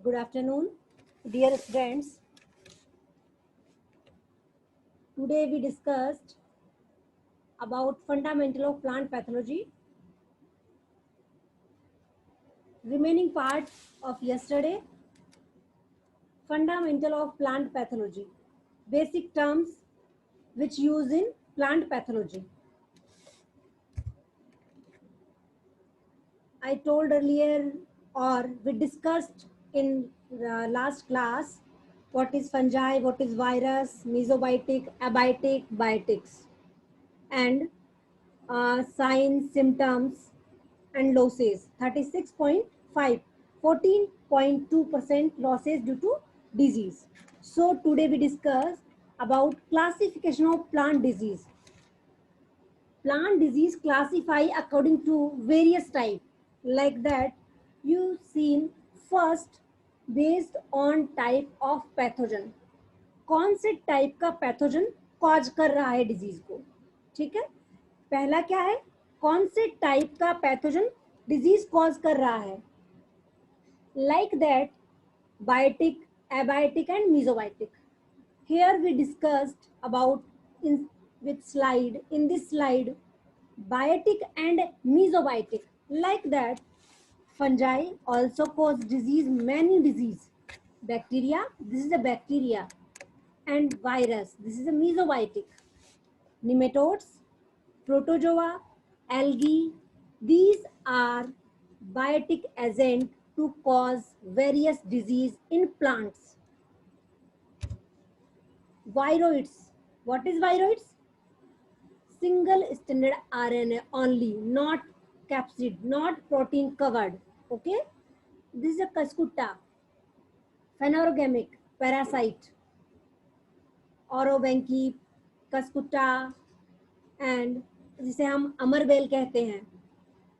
Good afternoon, dear friends. Today we discussed about fundamental of plant pathology. Remaining part of yesterday, fundamental of plant pathology. Basic terms which use in plant pathology. I told earlier or we discussed in the last class what is fungi, what is virus, mesobiotic, abiotic, biotics, and signs, symptoms, and losses. 36.5, 14.2% losses due to disease. So today we discuss about classification of plant disease. Plant disease classify according to various type. Like that, you seen first based on type of pathogen. कौन से type का pathogen cause कर रहा है disease को. ठीक है, पहला क्या है, कौन से टाइप का पैथोजन डिजीज कॉज कर रहा है. Like that biotic, abiotic and mesobiotic. Here we discussed about in with slide, in this slide, biotic and mesobiotic. Like that, fungi also cause disease, many disease. Bacteria, this is a bacteria, and virus, this is a mesobiotic. Nematodes, protozoa, algae, these are biotic agent to cause various disease in plants. Viroids, what is viroids? Single stranded RNA only, not capsid, not protein covered. Okay, this is a Cuscuta, phanerogamic parasite, औरोबैंकी, Cuscuta, and जिसे हम अमरबेल कहते हैं,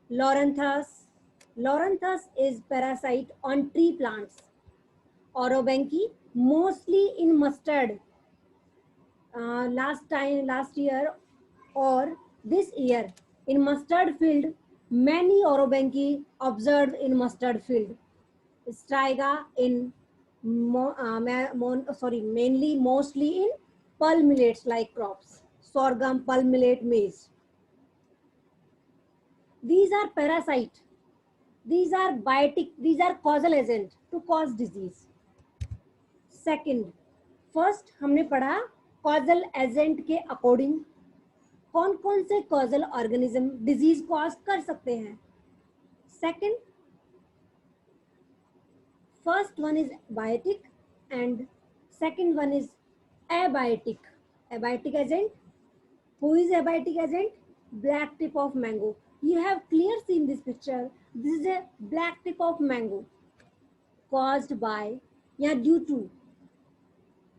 Loranthus. Loranthus is parasite on tree plants. औरोबैंकी mostly in mustard. Last year or this year in mustard field, many Orobanki observed in mustard field. Striga in mainly mostly in pulse millets like crops, sorghum, pulse millet, maize. These are parasite, these are biotic, these are causal agent to cause disease. Second, first हमने पढ़ा causal agent के according कौन कौन से causal organism disease cause कर सकते हैं. Second, first one is biotic and second one is abiotic. Abiotic agent, who is abiotic agent? Black tip of mango. You have clear seen this picture. This is a black tip of mango caused by या due to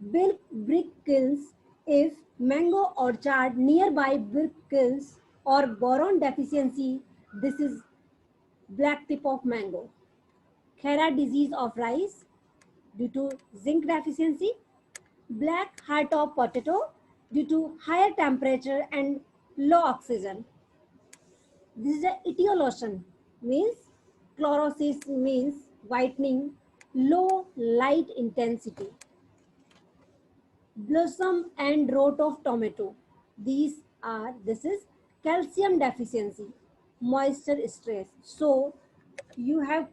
brick kilns. If mango orchard nearby brick kilns or boron deficiency, this is black tip of mango. Khera disease of rice due to zinc deficiency. Black heart of potato due to higher temperature and low oxygen. This is a etiolosion, means chlorosis means whitening, low light intensity. Blossom and rot of tomato, this is calcium deficiency, moisture stress. So you have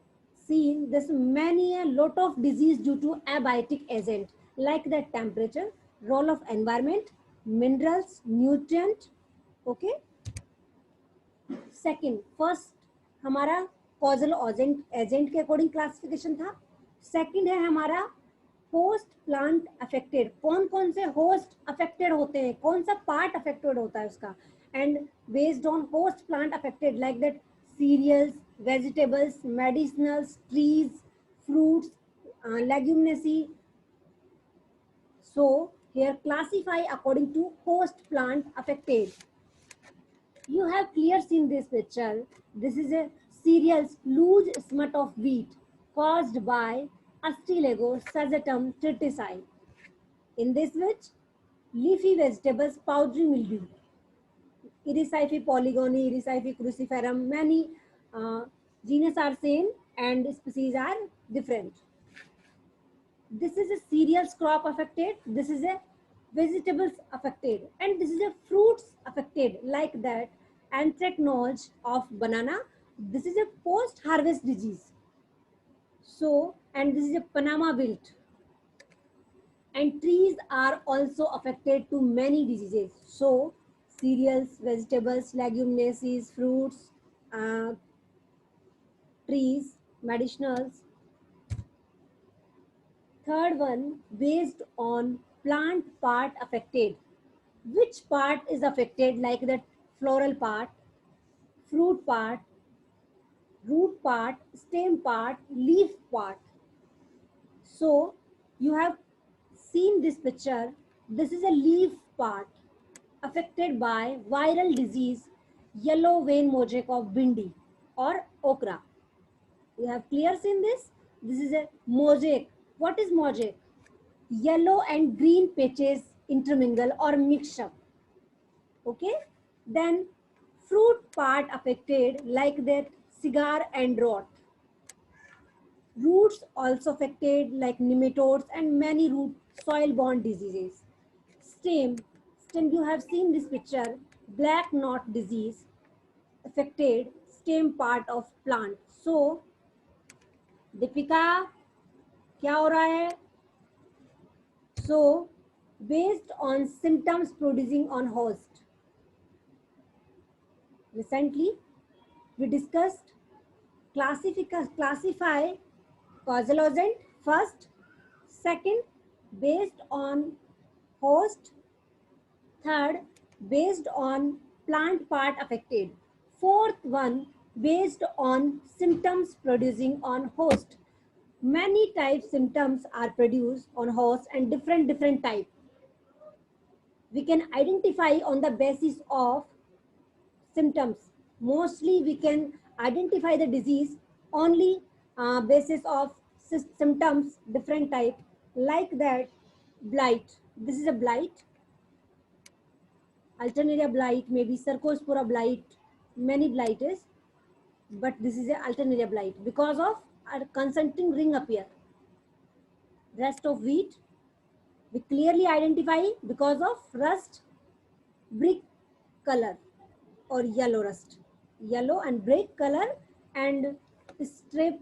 seen this many a lot of disease due to abiotic agent, like the temperature, role of environment, minerals, nutrient. Okay, second, first हमारा causal agent के according classification था. Second है हमारा host plant affected. कौन कौन से host affected होते हैं, कौन सा पार्ट अफेक्टेड होता है उसका. And based on host plant affected, like that cereals, vegetables, medicinals, trees, fruits, leguminosae. So here classify according to host plant affected. You have clear seen this picture. This is a cereals loose smut of wheat caused by Astrelego sagetum triticide. In this which leafy vegetables powdery mildew, Irisife polygony, Irisife cruciferum, many genus are same and species are different. This is a cereals crop affected. This is a vegetables affected. And this is a fruits affected like that. Anthracnose of banana. This is a post-harvest disease. So, and this is a Panama wilt. And trees are also affected to many diseases. So, cereals, vegetables, leguminaceae, fruits, uh, trees, medicinals. Third one, based on plant part affected. Which part is affected, like the floral part, fruit part, root part, stem part, leaf part? So you have seen this picture. This is a leaf part affected by viral disease, yellow vein mosaic of bindi or okra. You have clear seen this? This is a mosaic. What is mosaic? Yellow and green patches intermingle or mix up. Okay, then fruit part affected like that cigar and rot. Roots also affected like nematodes and many root soil borne diseases. Stem, stem, you have seen this picture, black knot disease affected stem part of plant. So Deepika क्या हो रहा है? So based on symptoms producing on host, recently we discussed classify causal agent first, second based on host, third based on plant part affected, fourth one based on symptoms producing on host. Many type symptoms are produced on host and different type. We can identify on the basis of symptoms. Mostly we can identify the disease only basis of symptoms, different type, like that blight. This is a blight, Alternaria blight, maybe Cercospora blight, many blight is, but this is a Alternaria blight because of a concentrating ring appear. Rest of wheat, we clearly identify because of rust, brick color or yellow rust, yellow and brick color and strip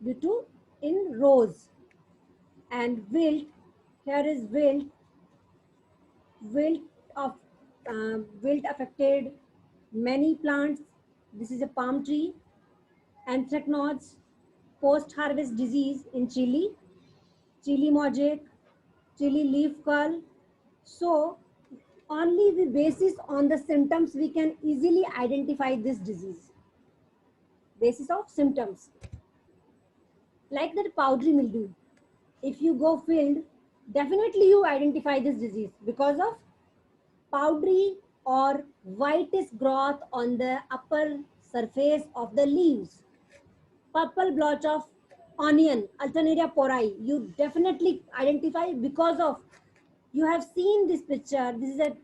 due to in rows. And wilt, here is wilt of wilt affected many plants. This is a palm tree. Anthracnose, post harvest disease in chili, chili mosaic, chili leaf curl. So only the basis on the symptoms we can easily identify this disease, basis of symptoms. Like that powdery mildew, if you go field, definitely you identify this disease because of powdery or whitish growth on the upper surface of the leaves. Purple blotch of onion, Alternaria pori, you definitely identify because of, you have seen this picture. This is a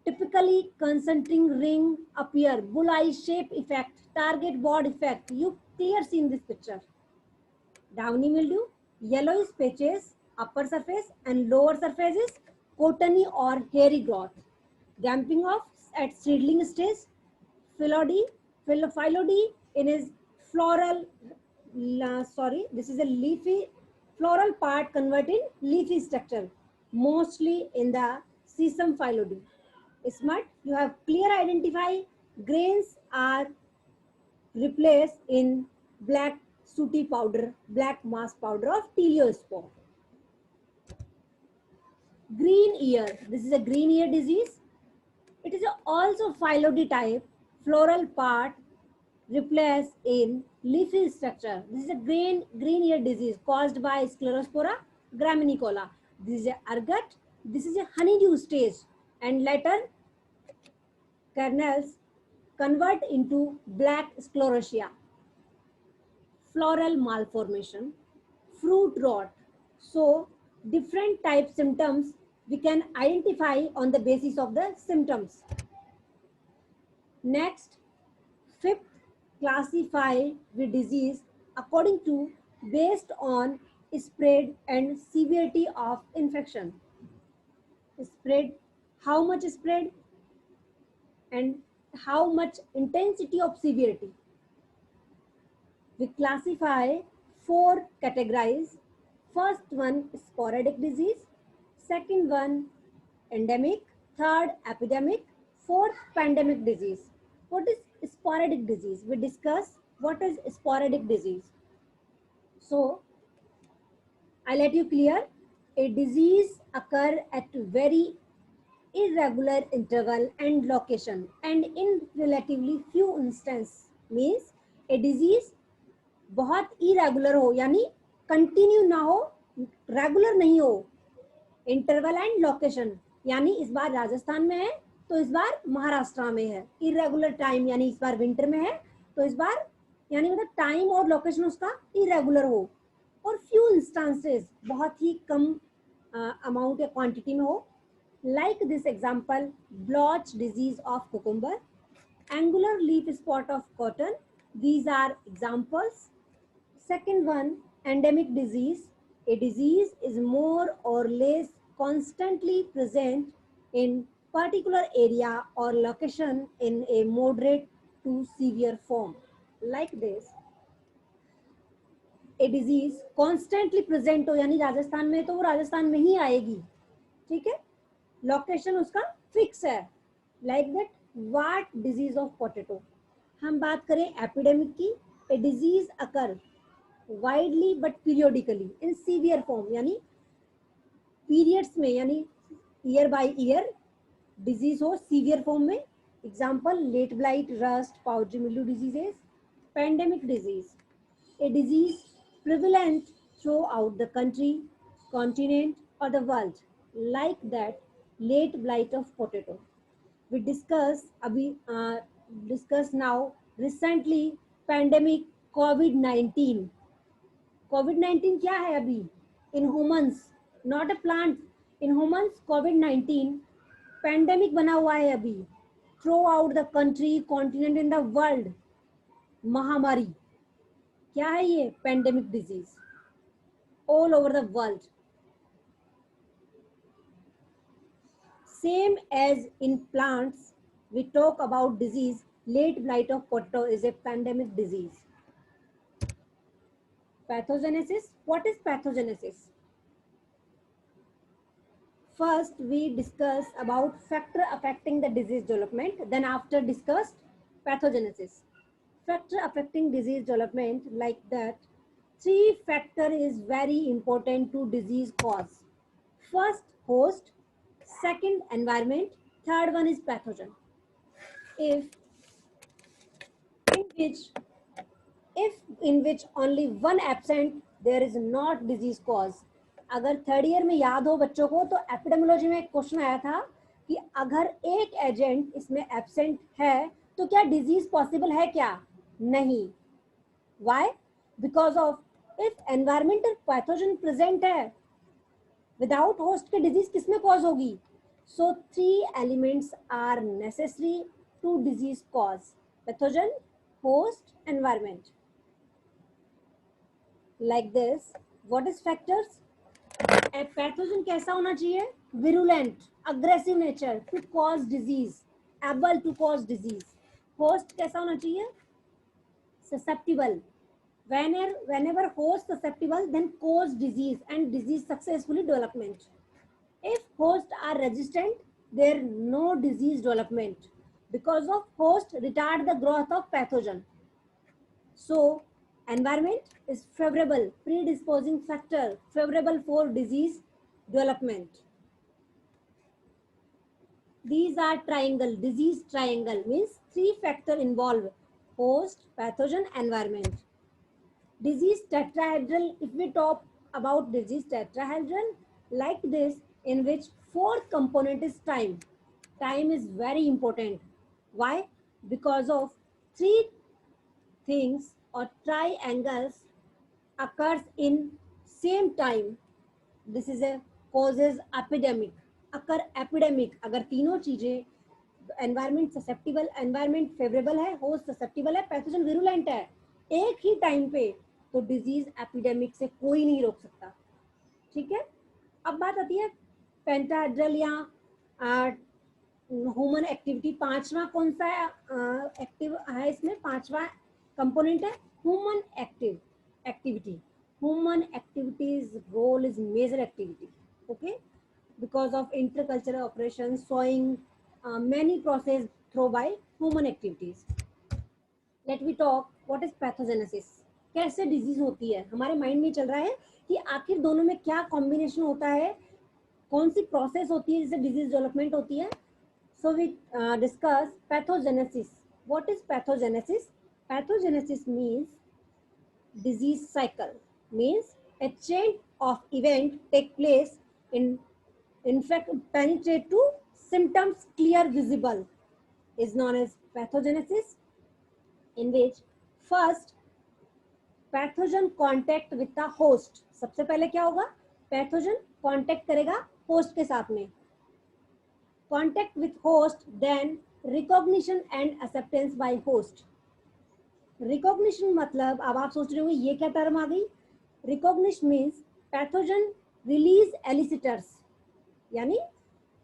typically concentric ring appear, bullseye shape effect, target board effect. You clear seen this picture. Downy mildew, yellowish patches, upper surface and lower surface is cottony or hairy growth. Damping off at seedling stage, phyllody in his floral, this is a leafy, floral part converting leafy structure, mostly in the sesame phyllody. Smart, you have clear identify, grains are replaced in black sooty powder, black mass powder of teleospore. Green ear, this is a green ear disease. It is also phyllody type, floral part replaced in leafy structure. This is a green ear disease caused by Sclerospora graminicola. This is a ergot. This is a honeydew stage and later kernels convert into black sclerotia. Floral malformation, fruit rot. So different type symptoms we can identify on the basis of the symptoms. Next, fifth, classify the disease according to based on spread and severity of infection. Spread, how much spread and how much intensity of severity. We classify 4 categories. First one, sporadic disease. Second one, endemic. Third, epidemic. Fourth, pandemic disease. What is sporadic disease? We discuss what is sporadic disease. So, I let you clear. A disease occur at very irregular interval and location and in relatively few instance. Means a disease बहुत irregular हो यानी continue ना हो, regular नहीं हो, interval and location यानी इस बार राजस्थान में है तो इस बार महाराष्ट्र में है, इरेगुलर टाइम यानी इस बार विंटर में है तो इस बार यानी मतलब टाइम और लोकेशन उसका इरेगुलर हो, और फ्यू इंस्टांसेस बहुत ही कम अमाउंट या क्वांटिटी में हो. Like this example, blotch disease of cucumber, angular leaf spot of cotton. These are examples. Second one, endemic disease. A disease is more or less constantly present in particular area or location in a moderate to severe form. Like this, a disease constantly present हो यानी राजस्थान में तो वो राजस्थान में ही आएगी, ठीक है, location उसका फिक्स है. Like that wart disease of potato. हम बात करें एपिडेमिक की, a disease occur widely but periodically in severe form यानी पीरियड्स में यानी ईयर बाय ईयर डिजीज हो सीवियर फॉर्म में. Example, late blight, rust, powdery mildew diseases. Pandemic disease, a disease prevalent throughout the country, continent, or the world, like that late blight of potato. We discuss now recently pandemic COVID-19. COVID-19 क्या है अभी? In humans, not a plant. In humans, COVID-19 pandemic बना हुआ है अभी. Throughout the country, continent, in the world, महामारी. क्या है ये? Pandemic disease all over the world. Same as in plants we talk about disease, late blight of potato is a pandemic disease. Pathogenesis. What is pathogenesis? First we discuss about factor affecting the disease development, then after discussed pathogenesis. Factor affecting disease development, like that 3 factor is very important to disease cause. First, host. Second, environment. Third one is pathogen. If in which only one absent, there is not disease cause. अगर third year में याद हो बच्चों को तो epidemiology में एक question आया था कि अगर एक एजेंट इसमें एब्सेंट है तो क्या डिजीज पॉसिबल है? क्या नहीं. Why? Because of if environmental pathogen present है, without host के डिजीज किसमें कॉज होगी? So 3 elements are necessary to disease cause: pathogen, host, environment. Like this, what is factors? A pathogen कैसा होना चाहिए? Virulent, aggressive nature to cause disease, able to cause disease. Host कैसा होना चाहिए? Susceptible. Whenever host susceptible, then cause disease and disease successfully development. If hosts are resistant, there no disease development because of host retard the growth of pathogen. So environment is favorable, predisposing factor, favorable for disease development. These are triangle, disease triangle means 3 factor involved: host, pathogen, environment. Disease tetrahedral, if we talk about disease tetrahedral, like this, in which 4th component is time. Time is very important. Why? Because of 3 things or triangles occurs in same time. This is a causes epidemic. अगर epidemic, अगर तीनों चीजें, environment susceptible, environment favorable है, host susceptible है, pathogen virulent है, एक ही time पे तो डिजीज एपिडेमिक से कोई नहीं रोक सकता। ठीक है, अब बात आती है पेंटाड्रल या ह्यूमन एक्टिविटी। पांचवा कौन सा एक्टिव है इसमें? पांचवा कंपोनेंट है human activity. Human activities role is major activity, okay, because of intercultural operations showing many process through by human activities. Let me talk what is pathogenesis. कैसे डिजीज होती है? हमारे माइंड में चल रहा है कि आखिर दोनों में क्या कॉम्बिनेशन होता है, कौन सी प्रोसेस होती है जिससे डिजीज डेवलपमेंट होती है। So we discuss pathogenesis. What is pathogenesis? Pathogenesis means disease cycle, means a chain of event take place in fact penetrate to symptoms clear visible is known as pathogenesis, in which first pathogen contact with the host. सबसे पहले क्या होगा? Pathogen contact करेगा host के साथ में, contact with host, then recognition and acceptance by host. Recognition मतलब अब आप सोच रहे होंगे ये क्या टर्म आ गई? रिकॉग्निशन मीन्स पैथोजन रिलीज एलिसिटर्स, यानी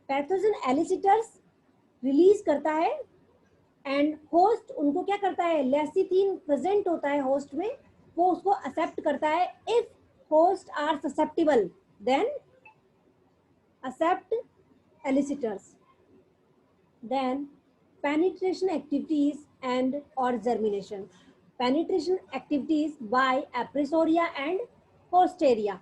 पैथोजन एलिसिटर्स रिलीज करता है एंड होस्ट उनको क्या करता है? लेसिथिन प्रेजेंट होता है होस्ट में, वो उसको एक्सेप्ट करता है। If host are susceptible then accept elicitors, then penetration activities and or germination. Penetration activities by apresoria and hosteria.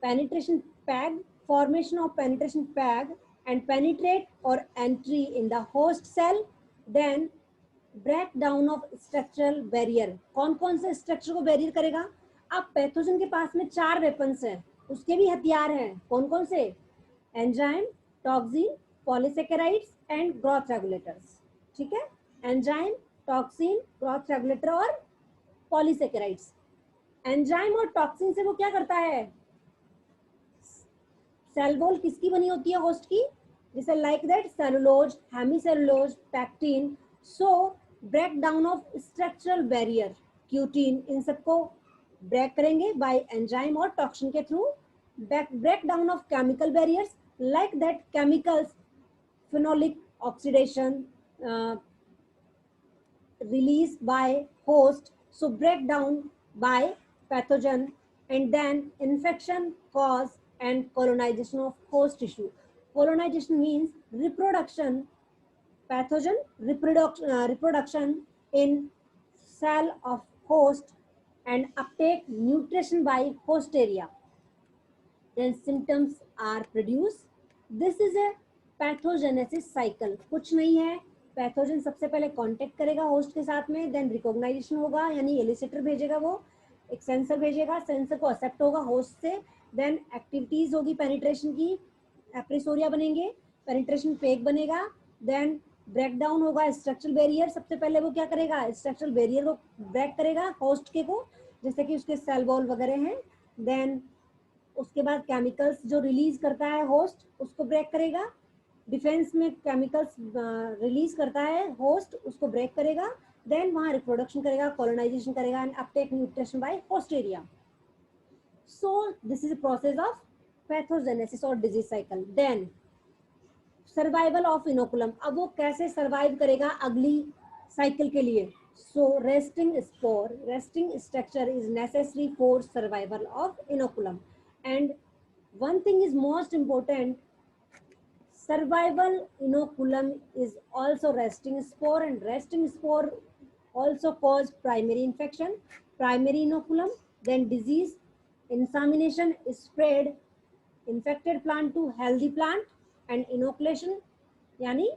Penetration peg, formation of penetration peg and penetrate or entry in the host cell, then breakdown of structural barrier. कौन कौन से structure को barrier करेगा? अब pathogen के पास में 4 weapons हैं, उसके भी हथियार हैं। कौन कौन से? Enzyme, toxin, polysaccharides and growth regulators. ठीक है, एंजाइम, टॉक्सिन, ग्रोथ रेगुलेटर और पॉलीसेकेराइड्स। एंजाइम और टॉक्सिन से वो क्या करता है? सेल वॉल किसकी बनी होती है? होस्ट की। जैसे like that cellulose, hemicellulose, pectin. So break down of structural barrier, cutin, इन सबको ब्रेक करेंगे बाय एंजाइम और टॉक्सिन के through. Break down of chemical barriers like that chemicals, phenolic oxidation released by host, so breakdown by pathogen, and then infection cause and colonization of host tissue. Colonization means reproduction, pathogen reproduction in cell of host and uptake nutrition by host area, then symptoms are produced. This is a pathogenesis cycle. कुछ नहीं है, pathogen सबसे पहले contact करेगा host के साथ में, then recognition होगा, यानी एलिसिटर भेजेगा, वो एक सेंसर भेजेगा, सेंसर को एक्सेप्ट होगा होस्ट से, देन एक्टिविटीज होगी पेनिट्रेशन की, एप्रिसोरिया बनेंगे, पेनिट्रेशन पेग बनेगा, देन ब्रेक डाउन होगा स्ट्रक्चरल बैरियर। सबसे पहले वो क्या करेगा? स्ट्रक्चरल बैरियर को ब्रेक करेगा होस्ट के को, जैसे कि उसके सेल वॉल वगैरह हैं। देन उसके बाद केमिकल्स जो रिलीज करता है होस्ट, उसको ब्रेक करेगा। डिफेंस में केमिकल्स रिलीज करता है होस्ट, उसको ब्रेक करेगा, देन वहां रिप्रोडक्शन करेगा, कॉलोनाइजेशन करेगा and uptake nutrition by host area. So this is a process of pathogenesis और disease cycle. Then survival of inoculum. अब वो कैसे सर्वाइव करेगा अगली साइकिल के लिए? So resting spore, resting structure is necessary for survival of inoculum. And one thing is most important, survival inoculum is also resting spore, and resting spore also cause primary infection, primary inoculum, then disease, insemination is spread infected plant to healthy plant, and inoculation yani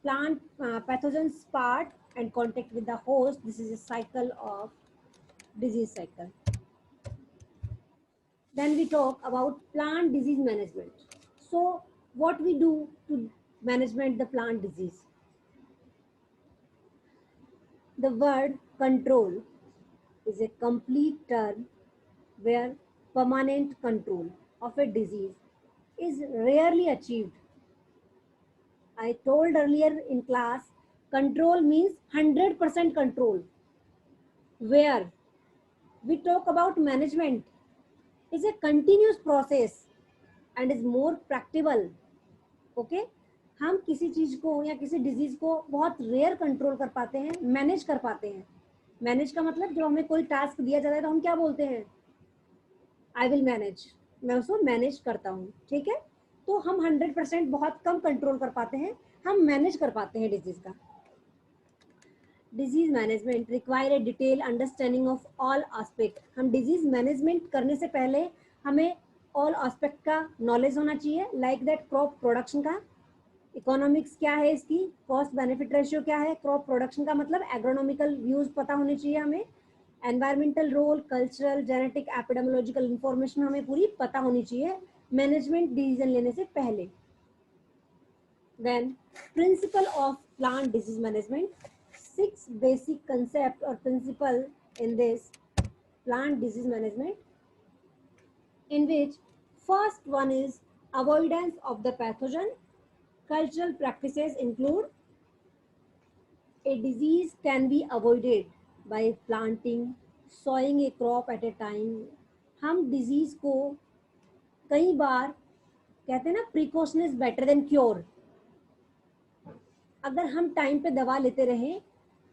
plant pathogens part and contact with the host. This is a cycle of disease cycle. Then we talk about plant disease management. So what we do to management the plant disease? The word control is a complete term where permanent control of a disease is rarely achieved. I told earlier in class, control means 100% control, where We talk about management is a continuous process and is more practical. Okay? हम किसी चीज को या किसी disease को बहुत rare control कर पाते हैं, मैनेज कर पाते हैं. मैनेज का मतलब जब हमें कोई टास्क दिया जाता है तो हम क्या बोलते हैं? आई विल मैनेज, मैं उसको मैनेज करता हूँ. ठीक है, तो हम 100% बहुत कम कंट्रोल कर पाते हैं, हम मैनेज कर पाते हैं डिजीज का. Disease management require a detail understanding of all aspect. हम डिजीज मैनेजमेंट करने से पहले हमें ऑल एस्पेक्ट का नॉलेज होना चाहिए. लाइक दैट क्रॉप प्रोडक्शन का इकोनॉमिक्स क्या है, इसकी कॉस्ट बेनिफिट रेशियो क्या है. क्रॉप प्रोडक्शन का मतलब एग्रोनॉमिकल व्यूज पता होने चाहिए हमें. Environmental role, cultural, genetic, epidemiological information हमें पूरी पता होनी चाहिए मैनेजमेंट डिसीजन लेने से पहले. Then principle of plant disease management. 6 basic concept or principle in this plant disease management, in which first one is avoidance of the pathogen. Cultural practices include a disease can be avoided by planting, sowing a crop at a time. हम disease को कई बार कहते हैं ना, precaution is better than cure. अगर हम time पे दवा लेते रहें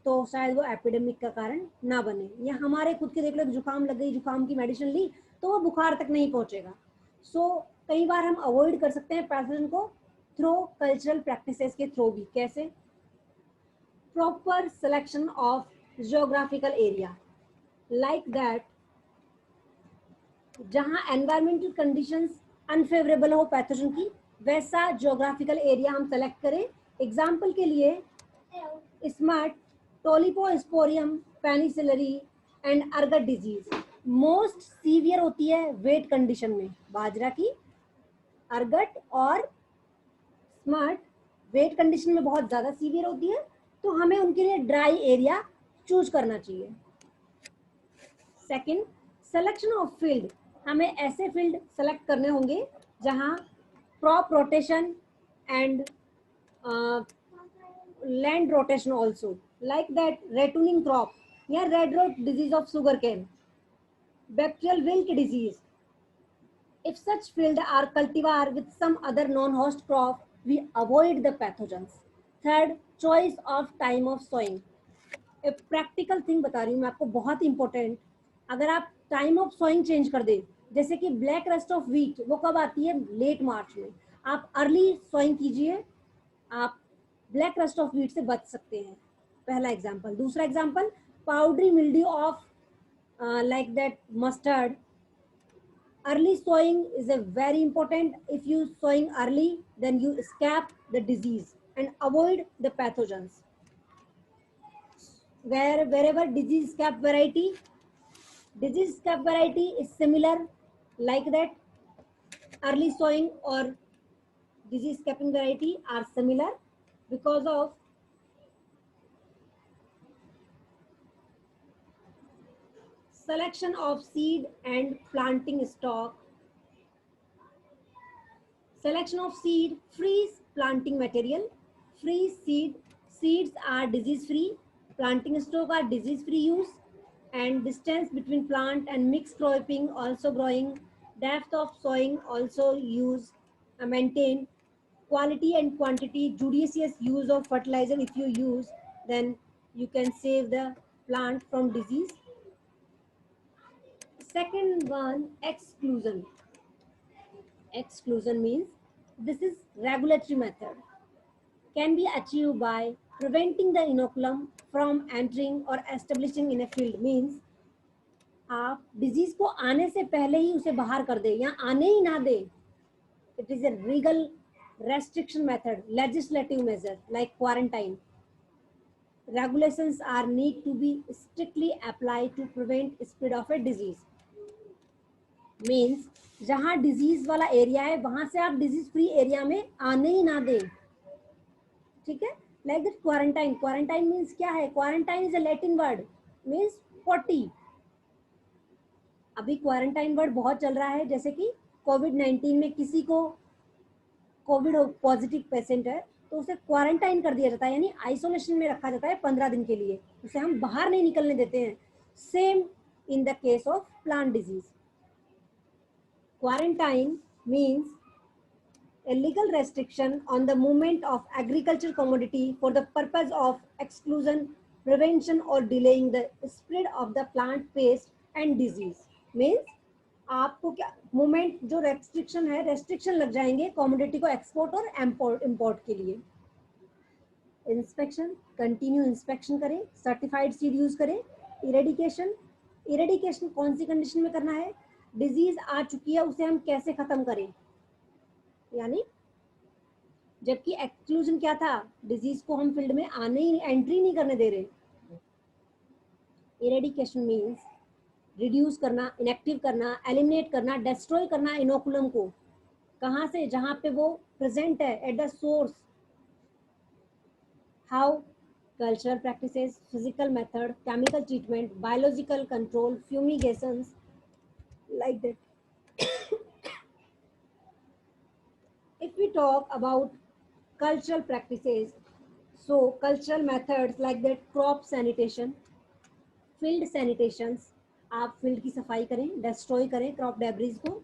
तो शायद वो एपिडेमिक का कारण ना बने. या हमारे खुद के देख लो, जुकाम लग गई, जुकाम की मेडिसिन ली तो वो बुखार तक नहीं पहुंचेगा. सो कई बार हम अवॉइड कर सकते हैं पैथोजन को थ्रू कल्चरल प्रैक्टिसेस के थ्रू भी. कैसे? Proper selection of geographical area. Like that जहां एनवायरमेंटल कंडीशंस अनफेवरेबल हो पैथोजन की, वैसा जियोग्राफिकल एरिया हम सेलेक्ट करें. एग्जाम्पल के लिए smut Tolyposporium penicillariae and ergot disease most severe होती है वेट कंडीशन में. बाजरा की, अर्गट और स्मार्ट वेट कंडीशन में बहुत ज्यादा सीवियर होती है, तो हमें उनके लिए ड्राई एरिया चूज करना चाहिए. Second, selection of field. हमें ऐसे फील्ड सेलेक्ट करने होंगे जहां crop rotation and land rotation also, like that ratooning crop या red rot disease of sugarcane, bacterial wilt disease. If such field are cultivar with some other non-host crop, we avoid the pathogens. Third, choice of time of sowing. एक practical thing बता रही हूँ मैं आपको, बहुत important. अगर आप time of sowing change कर दे, जैसे कि ब्लैक रस्ट ऑफ व्हीट वो कब आती है? लेट मार्च में. आप अर्ली सोइंग कीजिए, आप ब्लैक रस्ट ऑफ व्हीट से बच सकते हैं. पहला एग्जांपल. दूसरा example, powdery mildew of like that mustard. Early sowing is a very important. If you sowing early then you escape the disease and avoid the pathogens. Wherever disease escape variety is similar, like that early sowing or disease escaping variety are similar because of selection of seed and planting stock. Selection of seed, freeze planting material. Freeze seeds are disease free. Planting stock are disease free use. And distance between plant and mixed cropping also growing. Depth of sowing also use, maintain. Quality and quantity, judicious use of fertilizer. If you use, then you can save the plant from disease. Second one, exclusion. Exclusion means this is regulatory method, can be achieved by preventing the inoculum from entering or establishing in a field. Means आप disease को आने से पहले ही उसे बाहर कर दे या आने ही ना दे. It is a legal restriction method, legislative measure like quarantine. Regulations are need to be strictly applied to prevent spread of a disease. Means जहां डिजीज वाला एरिया है वहां से आप डिजीज फ्री एरिया में आने ही ना दें. ठीक है, like that quarantine. Quarantine means क्या है? Quarantine is a Latin word, means 40. अभी क्वारंटाइन वर्ड बहुत चल रहा है, जैसे कि कोविड-19 में किसी को कोविड पॉजिटिव पेशेंट है तो उसे क्वारंटाइन कर दिया जाता है, यानी आइसोलेशन में रखा जाता है 15 दिन के लिए, उसे हम बाहर नहीं निकलने देते हैं. Same in the case of plant disease. Quarantine means a legal restriction on the movement of agricultural commodity for the purpose of exclusion, prevention or delaying the spread of the plant pest and disease. Means आपको क्या movement जो restriction है, restriction लग जाएंगे commodity को export और import के लिए. इंस्पेक्शन, कंटिन्यू इंस्पेक्शन करें, सर्टिफाइड सीड यूज करें. इरेडिकेशन, इरेडिकेशन कौन सी कंडीशन में करना है? डिजीज आ चुकी है उसे हम कैसे खत्म करें, यानी जबकि एक्सक्लूजन क्या था, डिजीज को हम फील्ड में आने ही एंट्री नहीं करने दे रहे. इरेडिकेशन मींस रिड्यूस करना, इनएक्टिव करना, एलिमिनेट करना, डिस्ट्रॉय करना इनोकुलम को. कहाँ से? जहां पे वो प्रेजेंट है, at the source. How? cultural practices, physical method, chemical treatment, biological control, fumigations, like that. If we talk about cultural practices, so cultural methods like that, crop sanitation, field sanitations, आप field की सफाई करें, destroy करें crop debris को,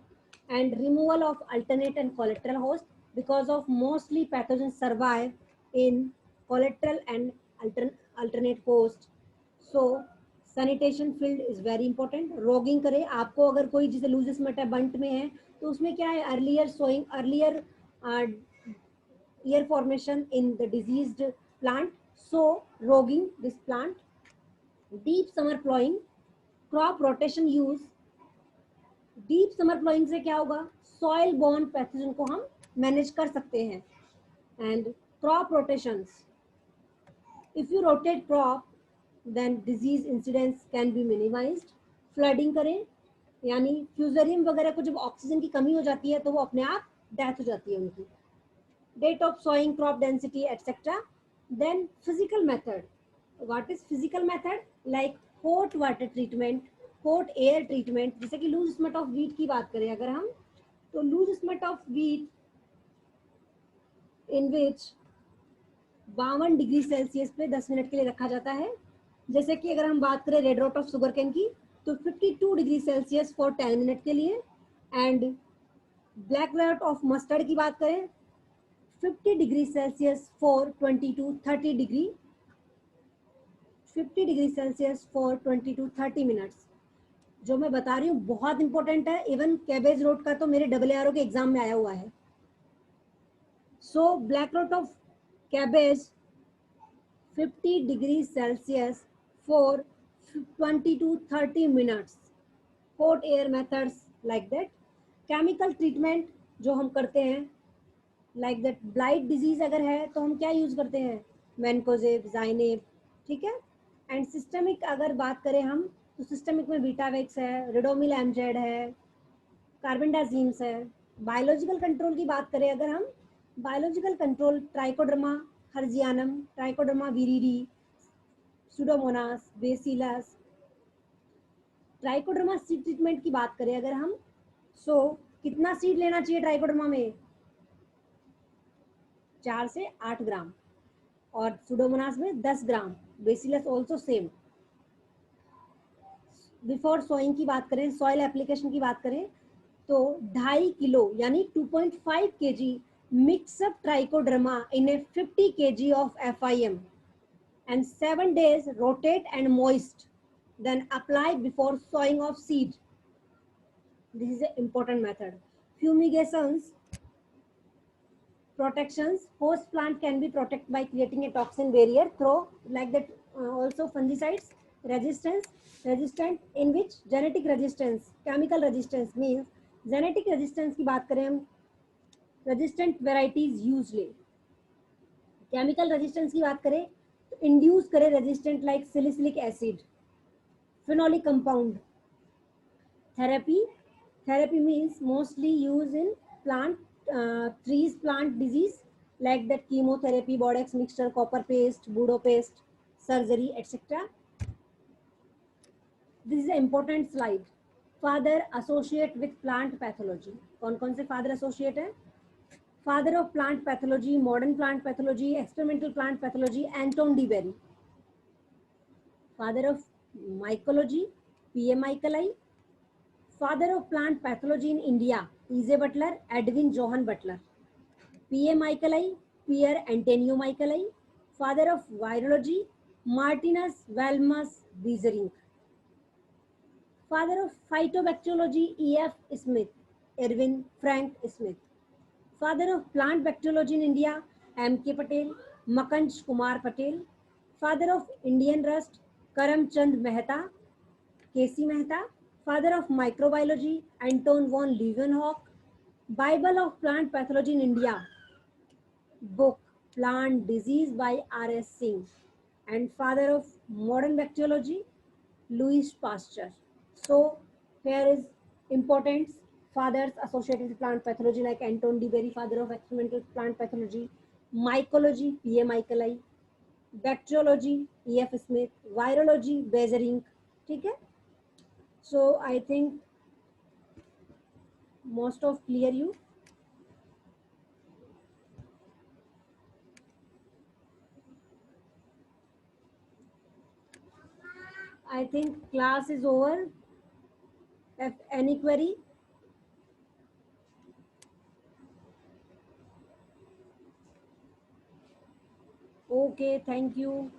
and removal of alternate and collateral host because of mostly pathogen survive in collateral and alternate host. So sanitation field is very important. Rogging करें. आपको अगर कोई जैसे लूजिस मटा बंट में है तो उसमें क्या है, earlier sowing, earlier ear formation in the diseased plant, so rogging this plant. Deep summer plowing, crop rotation use. Deep summer ploughing से क्या होगा, सॉइल बॉर्न पैथोजन को हम मैनेज कर सकते हैं. And crop rotations, if you rotate crop then disease incidence can be minimized. Flooding करें, यानी फ्यूजरियम वगैरह को जब ऑक्सीजन की कमी हो जाती है तो वो अपने आप डेथ हो जाती है उनकी. Date of sowing, crop density etcetera. Then physical method. What is physical method? Like hot water treatment, hot air treatment. जैसे कि लूज स्मट ऑफ वीट की बात करें अगर हम, तो loose smut of wheat in which 52 degree Celsius पे 10 minute के लिए रखा जाता है. जैसे कि अगर हम बात करें red rot of sugarcane की, तो 52 डिग्री सेल्सियस फॉर 10 मिनट के लिए. And black rot of mustard की बात करें, 50 degree Celsius for 20 to 30 degree, 50 degree Celsius for 20 to 30 minutes. जो मैं बता रही हूँ बहुत इंपॉर्टेंट है. इवन कैबेज रोड का तो मेरे AARO के एग्जाम में आया हुआ है. So black rot of cabbage 50 degrees Celsius for 20 to 30 minutes. Hot air methods like that. Chemical treatment जो हम करते हैं like that, blight disease अगर है तो हम क्या यूज करते हैं, मैनकोजेब, जाइनेब, ठीक है. एंड सिस्टमिक अगर बात करें हम, तो सिस्टमिक में बीटावेक्स है, रिडोमिल एमजेड है, कार्बेंडाजिम्स है. बायोलॉजिकल कंट्रोल की बात करें अगर हम, biological control Trichoderma harzianum, Trichoderma viride, Pseudomonas, Bacillus. Trichoderma seed treatment की बात करें अगर हम, सो कितना सीड लेना चाहिए ट्राइकोडर्मा में, 4 से 8 ग्राम, और सुडोमोनास में 10 ग्राम, Bacillus also same. Before sowing की बात करें, सॉइल एप्लीकेशन की बात करें, तो 2.5 किलो यानी 2.5 kg mix up trichoderma in a 50 kg of FIM and 7 days rotate and moist, then apply before sowing of seed. This is an important method. Fumigations, protections. Host plant can be protected by creating a toxin barrier through like that. Also fungicides. Resistance, resistant in which genetic resistance, chemical resistance means genetic resistance की बात करें हम, resistant varieties usually. Chemical resistance की बात करें तो induce करे resistant like salicylic acid, phenolic compound. Therapy means mostly used in plant trees, plant disease like that, chemotherapy, borax mixture, copper paste, budo paste, surgery, etc. This is an important slide. Father associate with plant pathology. कौन से father associate है? Father of plant pathology, modern plant pathology, experimental plant pathology, Anton de Berry. Father of mycology, P. A. Michaeli. Father of plant pathology in India, E. J. Butler, Edwin Johann Butler. P. A. Michaeli, Pierre Antonio Michaeli. Father of virology, Martinus Valmus Beijerinck. Father of phytobacteriology, E. F. Smith, Erwin Frank Smith. Father of plant bacteriology in India, M. K. Patel, Makanj Kumar Patel. Father of Indian rust, Karamchand Mehta, K. C. Mehta. Father of microbiology, Anton von Leeuwenhoek. Bible of plant pathology in India, book Plant Disease by R. S. Singh. And father of modern bacteriology, Louis Pasteur. So here is importance fathers associated with plant pathology like Anton de Berry, father of experimental plant pathology, mycology, P. A. Michaeli, bacteriology, E. F. Smith, virology, Beijerinck. ठीक है? So I think most of clear you. I think class is over. If any query, okay, thank you.